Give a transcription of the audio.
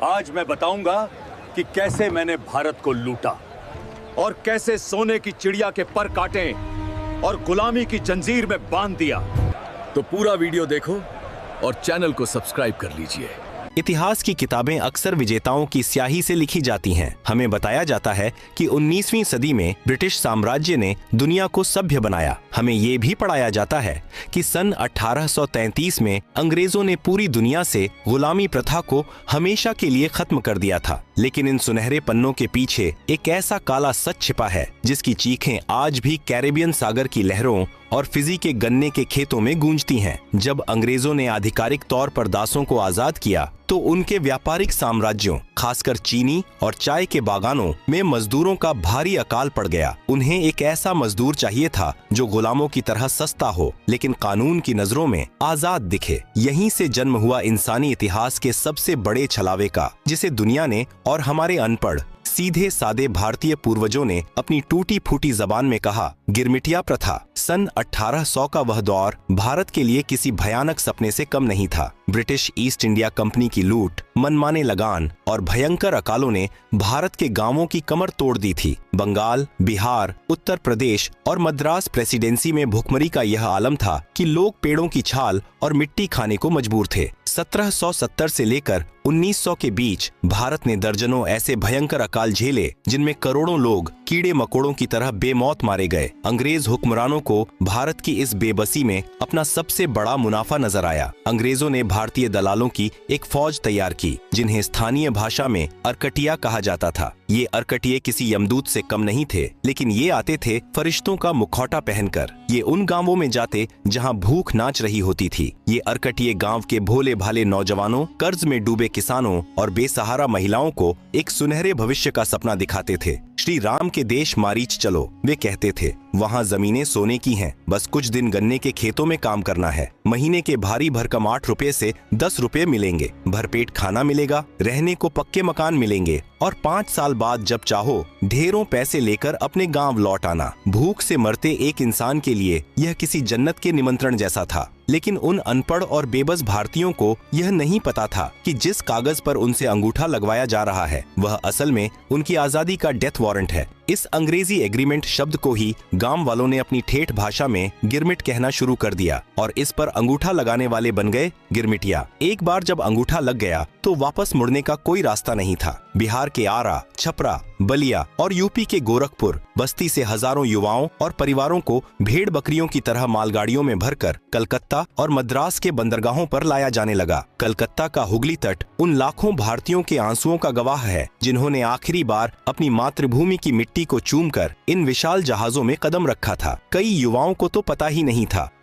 आज मैं बताऊंगा कि कैसे मैंने भारत को लूटा और कैसे सोने की चिड़िया के पर काटे और गुलामी की जंजीर में बांध दिया। तो पूरा वीडियो देखो और चैनल को सब्सक्राइब कर लीजिए। इतिहास की किताबें अक्सर विजेताओं की स्याही से लिखी जाती हैं। हमें बताया जाता है कि 19वीं सदी में ब्रिटिश साम्राज्य ने दुनिया को सभ्य बनाया। हमें ये भी पढ़ाया जाता है कि सन 1833 में अंग्रेजों ने पूरी दुनिया से गुलामी प्रथा को हमेशा के लिए खत्म कर दिया था। लेकिन इन सुनहरे पन्नों के पीछे एक ऐसा काला सच छिपा है जिसकी चीखें आज भी कैरेबियन सागर की लहरों और फिजी के गन्ने के खेतों में गूंजती हैं। जब अंग्रेजों ने आधिकारिक तौर पर दासों को आजाद किया तो उनके व्यापारिक साम्राज्यों, खासकर चीनी और चाय के बागानों में मजदूरों का भारी अकाल पड़ गया। उन्हें एक ऐसा मजदूर चाहिए था जो गुलामों की तरह सस्ता हो लेकिन कानून की नजरों में आजाद दिखे। यहीं से जन्म हुआ इंसानी इतिहास के सबसे बड़े छलावे का, जिसे दुनिया ने और हमारे अनपढ़ सीधे सादे भारतीय पूर्वजों ने अपनी टूटी फूटी जबान में कहा, गिरमिटिया प्रथा। सन 1800 का वह दौर भारत के लिए किसी भयानक सपने से कम नहीं था। ब्रिटिश ईस्ट इंडिया कंपनी की लूट, मनमाने लगान और भयंकर अकालों ने भारत के गांवों की कमर तोड़ दी थी। बंगाल, बिहार, उत्तर प्रदेश और मद्रास प्रेसिडेंसी में भुखमरी का यह आलम था कि लोग पेड़ों की छाल और मिट्टी खाने को मजबूर थे। 1770 से लेकर 1900 के बीच भारत ने दर्जनों ऐसे भयंकर अकाल झेले जिनमें करोड़ों लोग कीड़े मकोड़ों की तरह बेमौत मारे गए। अंग्रेज हुक्मरानों को भारत की इस बेबसी में अपना सबसे बड़ा मुनाफा नजर आया। अंग्रेजों ने भारतीय दलालों की एक फौज तैयार की जिन्हें स्थानीय भाषा में अरकटिया कहा जाता था। ये अरकटिये किसी यमदूत से कम नहीं थे, लेकिन ये आते थे फरिश्तों का मुखौटा पहनकर। ये उन गांवों में जाते जहां भूख नाच रही होती थी। ये अरकटिये गांव के भोले भाले नौजवानों, कर्ज में डूबे किसानों और बेसहारा महिलाओं को एक सुनहरे भविष्य का सपना दिखाते थे। श्री राम के देश मारीच चलो, वे कहते थे। वहाँ जमीनें सोने की हैं, बस कुछ दिन गन्ने के खेतों में काम करना है। महीने के भारी भरकम 8 रुपए से 10 रुपए मिलेंगे। भरपेट खाना मिलेगा, रहने को पक्के मकान मिलेंगे और 5 साल बाद जब चाहो ढेरों पैसे लेकर अपने गांव लौट आना। भूख से मरते एक इंसान के लिए यह किसी जन्नत के निमंत्रण जैसा था। लेकिन उन अनपढ़ और बेबस भारतीयों को यह नहीं पता था कि जिस कागज पर उनसे अंगूठा लगवाया जा रहा है वह असल में उनकी आजादी का डेथ वारंट है। इस अंग्रेजी एग्रीमेंट शब्द को ही गांव वालों ने अपनी ठेठ भाषा में गिरमिट कहना शुरू कर दिया और इस पर अंगूठा लगाने वाले बन गए गिरमिटिया। एक बार जब अंगूठा लग गया तो वापस मुड़ने का कोई रास्ता नहीं था। बिहार के आरा, छपरा, बलिया और यूपी के गोरखपुर बस्ती से हजारों युवाओं और परिवारों को भेड़ बकरियों की तरह मालगाड़ियों में भरकर कलकत्ता और मद्रास के बंदरगाहों पर लाया जाने लगा। कलकत्ता का हुगली तट उन लाखों भारतीयों के आंसुओं का गवाह है जिन्होंने आखिरी बार अपनी मातृभूमि की मिट्टी को चूमकर इन विशाल जहाजों में कदम रखा था। कई युवाओं को तो पता ही नहीं था